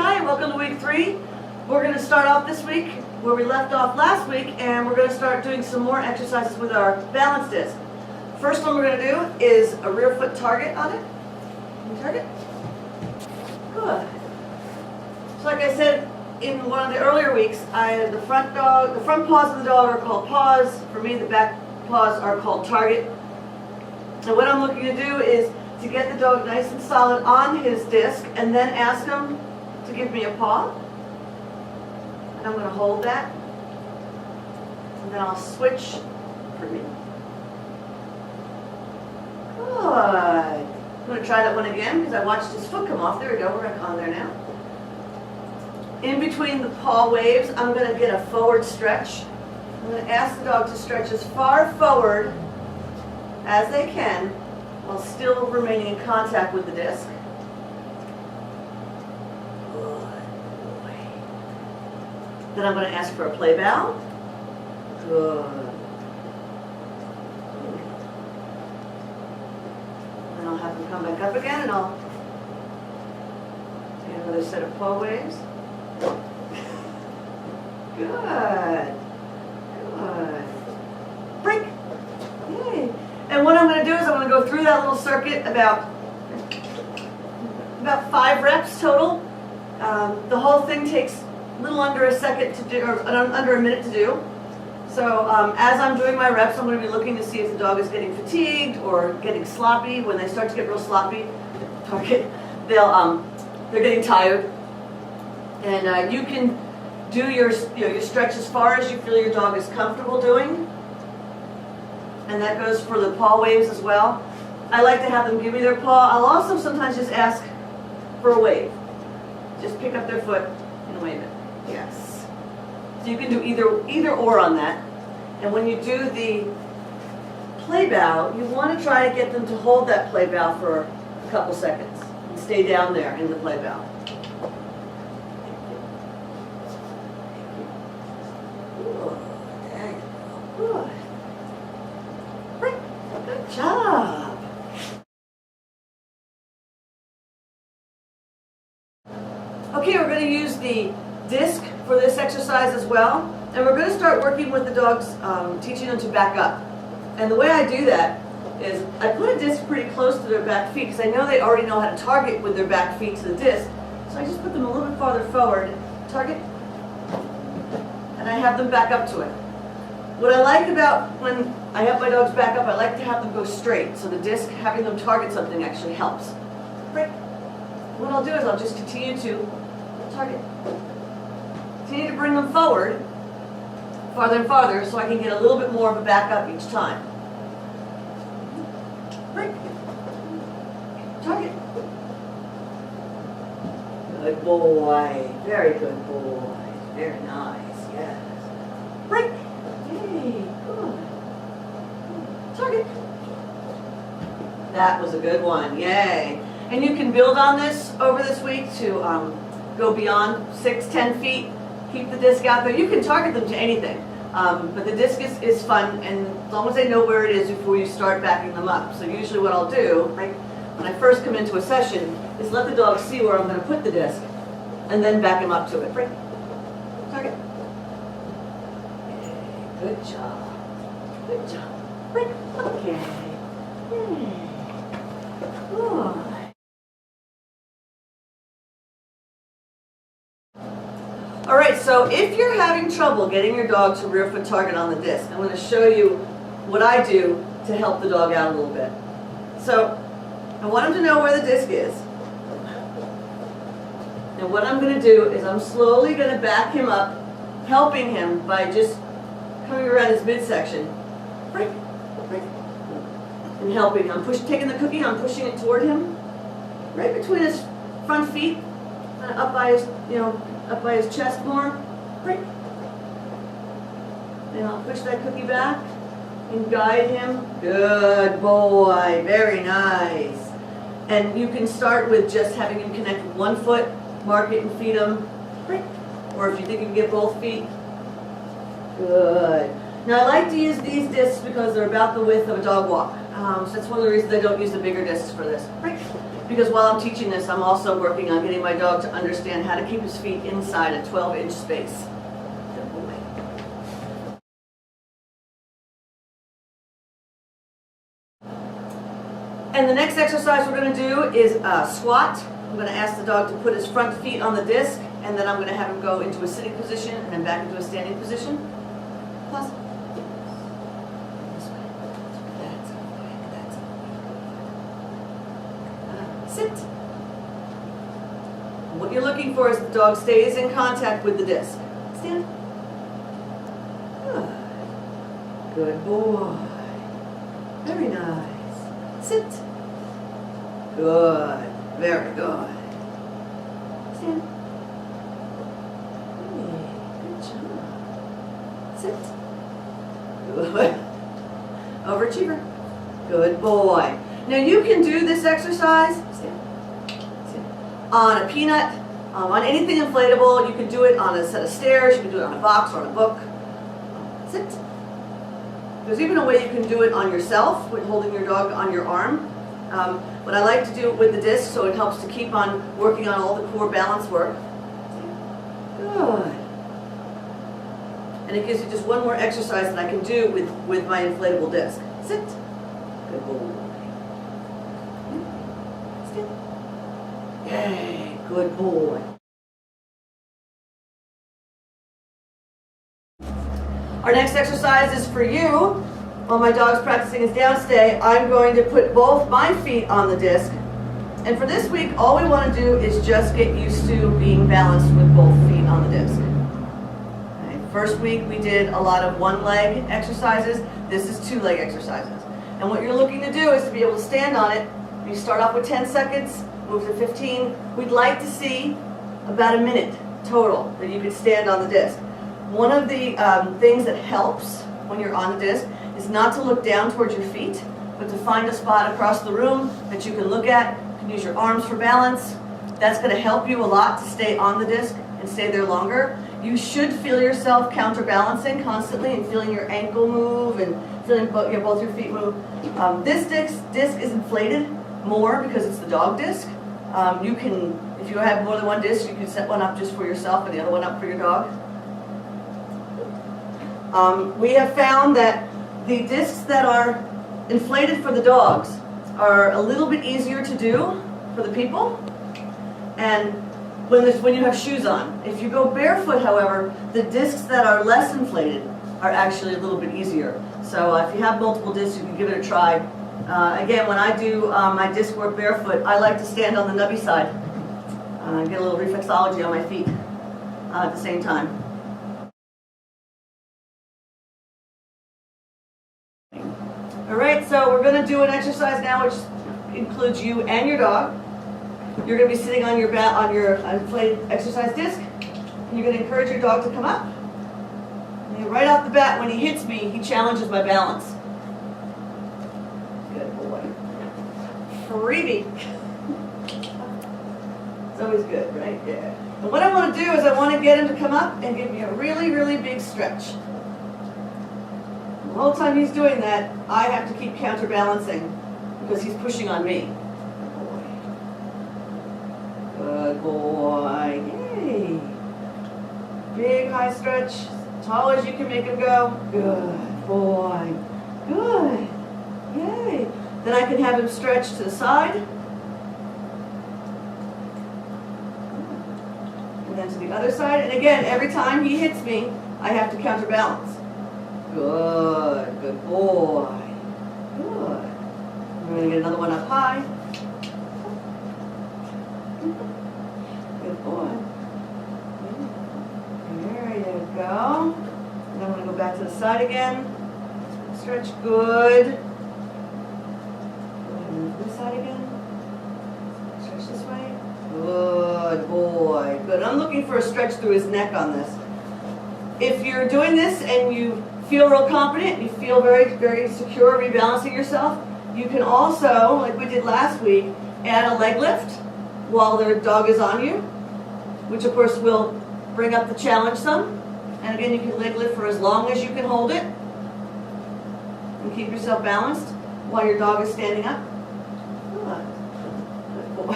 Hi, welcome to week 3. We're going to start off this week where we left off last week, and we're going to start doing some more exercises with our balance disc. First one we're going to do is a rear foot target on it. Target. Good. So like I said in one of the earlier weeks, the front paws of the dog are called paws. For me, the back paws are called target. And what I'm looking to do is to get the dog nice and solid on his disc and then ask him to give me a paw. And I'm going to hold that. And then I'll switch for me. Good. I'm going to try that one again because I watched his foot come off. There we go. We're on there now. In between the paw waves, I'm going to get a forward stretch. I'm going to ask the dog to stretch as far forward as they can while still remaining in contact with the disc. Good boy. Then I'm going to ask for a play bow. Good. Then I'll have him come back up again and I'll get another set of paw waves. Good. Good. Break. Yay. And what I'm going to do is I'm going to go through that little circuit about 5 reps total. The whole thing takes a little under a second to do, or under a minute to do. So as I'm doing my reps, I'm going to be looking to see if the dog is getting fatigued or getting sloppy. When they start to get real sloppy, they're getting tired. And you can do your stretch as far as you feel your dog is comfortable doing. And that goes for the paw waves as well. I like to have them give me their paw. I'll also sometimes just ask for a wave. Just pick up their foot and wave it. Yes. So you can do either or on that. And when you do the play bow, you want to try to get them to hold that play bow for a couple seconds and stay down there in the play bow. Good. Good job. Okay, we're going to use the disc for this exercise as well. And we're going to start working with the dogs, teaching them to back up. And the way I do that is I put a disc pretty close to their back feet because I know they already know how to target with their back feet to the disc. So I just put them a little bit farther forward, target, and I have them back up to it. What I like about when I have my dogs back up, I like to have them go straight. So the disc, having them target something actually helps. Right. What I'll do is I'll just continue to target. Continue to bring them forward, farther and farther, so I can get a little bit more of a back up each time. Right. Target. Good boy. Very good boy. Very nice. Yes. Break. Yay. Good. Target. That was a good one. Yay. And you can build on this over this week to go beyond 6-10 feet. Keep the disc out there. You can target them to anything. But the disc is fun, and as long as they know where it is before you start backing them up. So usually what I'll do, right, when I first come into a session, is let the dog see where I'm going to put the disc, and then back him up to it. Right. Target. Good job. Good job. Right. Okay. Good. All right, so if you're having trouble getting your dog to rear foot target on the disc, I'm going to show you what I do to help the dog out a little bit. So I want him to know where the disc is. And what I'm going to do is I'm slowly going to back him up, helping him by just coming around his midsection. Break, break, and helping him. Taking the cookie, I'm pushing it toward him, right between his front feet, kind of up by his, up by his chest more. Break. And I'll push that cookie back and guide him. Good boy. Very nice. And you can start with just having him connect with one foot, mark it and feed him. Break. Or if you think you can get both feet. Good. Now I like to use these discs because they're about the width of a dog walk. So that's one of the reasons I don't use the bigger discs for this. Break. because while I'm teaching this, I'm also working on getting my dog to understand how to keep his feet inside a 12-inch space. Good boy. And the next exercise we're going to do is squat. I'm going to ask the dog to put his front feet on the disc, and then I'm going to have him go into a sitting position and then back into a standing position. Pause. Sit. What you're looking for is the dog stays in contact with the disc. Stand. Good. Good boy. Very nice. Sit. Good. Very good. Stand. Hey, good job. Sit. Good. Overachiever. Good boy. Now you can do this exercise on a peanut, on anything inflatable. You can do it on a set of stairs. You can do it on a box or on a book. Sit. There's even a way you can do it on yourself with holding your dog on your arm. But I like to do it with the disc so it helps to keep on working on all the core balance work. Good. And it gives you just one more exercise that I can do with my inflatable disc. Sit. Good boy. Yay, good boy. Our next exercise is for you. While my dog's practicing his downstay, I'm going to put both my feet on the disc. And for this week, all we want to do is just get used to being balanced with both feet on the disc. Okay. First week, we did a lot of one-leg exercises. This is two-leg exercises. And what you're looking to do is to be able to stand on it. You start off with 10 seconds. Move to 15. We'd like to see about a minute total that you could stand on the disc. One of the things that helps when you're on the disc is not to look down towards your feet, but to find a spot across the room that you can look at. You can use your arms for balance. That's going to help you a lot to stay on the disc and stay there longer. You should feel yourself counterbalancing constantly and feeling your ankle move and feeling both your feet move. This disc is inflated more because it's the dog disc. You can, if you have more than one disc, you can set one up just for yourself and the other one up for your dog. We have found that the discs that are inflated for the dogs are a little bit easier to do for the people, and when you have shoes on. If you go barefoot, however, the discs that are less inflated are actually a little bit easier. So if you have multiple discs, you can give it a try. Again, when I do my disc work barefoot, I like to stand on the nubby side, get a little reflexology on my feet at the same time. All right, so we're going to do an exercise now which includes you and your dog. You're going to be sitting on your inflated exercise disc, and you're going to encourage your dog to come up. And right off the bat, when he hits me, he challenges my balance. Good boy. Freebie. It's always good, right? Yeah. And what I want to do is I want to get him to come up and give me a really, really big stretch. The whole time he's doing that, I have to keep counterbalancing because he's pushing on me. Good boy. Yay. Big high stretch, as tall as you can make him go. Good boy. Good. Yay. Then I can have him stretch to the side. And then to the other side. And again, every time he hits me, I have to counterbalance. Good. Good boy. Good. I'm going to get another one up high. Good boy. There you go. And I'm going to go back to the side again. Stretch. Good. And this side again. Stretch this way. Good boy. Good. I'm looking for a stretch through his neck on this. If you're doing this and you feel real confident, you feel very, very secure rebalancing yourself, you can also, like we did last week, add a leg lift while the dog is on you, which of course will bring up the challenge some. And again, you can leg lift for as long as you can hold it and keep yourself balanced while your dog is standing up. Good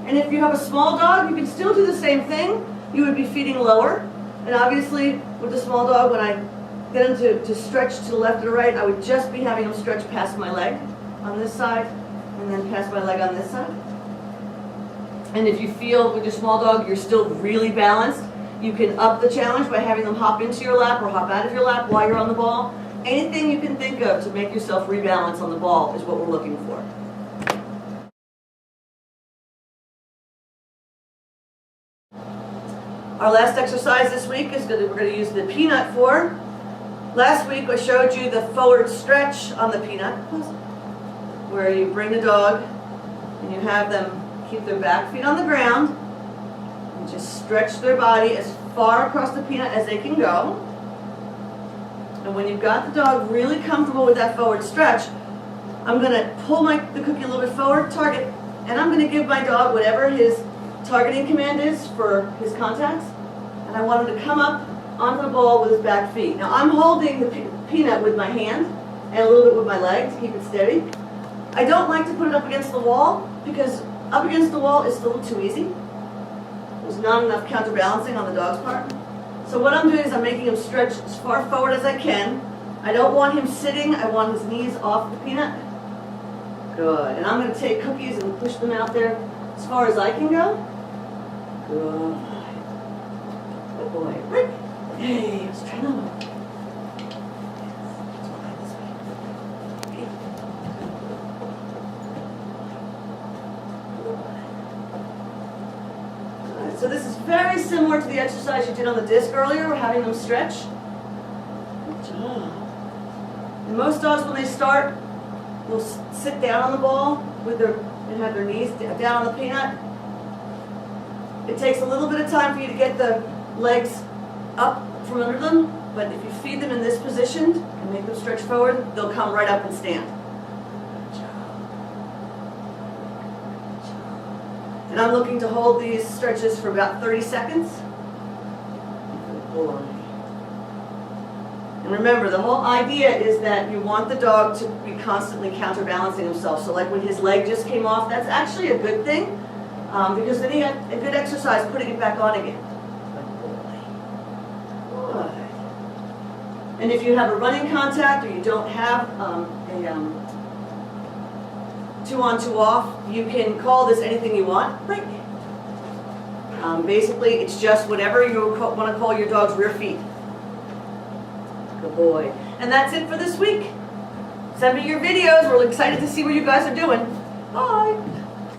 And if you have a small dog, you can still do the same thing. You would be feeding lower. And obviously, with the small dog, when I get him to stretch to the left or right, I would just be having him stretch past my leg on this side, and then past my leg on this side. And if you feel with your small dog, you're still really balanced, you can up the challenge by having them hop into your lap or hop out of your lap while you're on the ball. Anything you can think of to make yourself rebalance on the ball is what we're looking for. Our last exercise this week is we're going to use the peanut for. Last week I showed you the forward stretch on the peanut, where you bring the dog and you have them keep their back feet on the ground and just stretch their body as far across the peanut as they can go. And when you've got the dog really comfortable with that forward stretch, I'm going to pull the cookie a little bit forward, target, and I'm going to give my dog whatever his targeting command is for his contacts. And I want him to come up onto the ball with his back feet. Now I'm holding the peanut with my hand and a little bit with my leg to keep it steady. I don't like to put it up against the wall because up against the wall is a little too easy. There's not enough counterbalancing on the dog's part. So what I'm doing is I'm making him stretch as far forward as I can. I don't want him sitting. I want his knees off the peanut. Good. And I'm going to take cookies and push them out there as far as I can go. Good. Good boy. Rick. Hey, let's try another one. So this is very similar to the exercise you did on the disc earlier. We're having them stretch. Good job. And most dogs, when they start, will sit down on the ball and have their knees down on the peanut. It takes a little bit of time for you to get the legs up from under them, but if you feed them in this position and make them stretch forward, they'll come right up and stand. And I'm looking to hold these stretches for about 30 seconds. And remember, the whole idea is that you want the dog to be constantly counterbalancing himself. So like when his leg just came off, that's actually a good thing, because then he had a good exercise putting it back on again. And if you have a running contact or you don't have two on, two off, you can call this anything you want. Break. Basically, it's just whatever you want to call your dog's rear feet. Good boy. And that's it for this week. Send me your videos. We're excited to see what you guys are doing. Bye.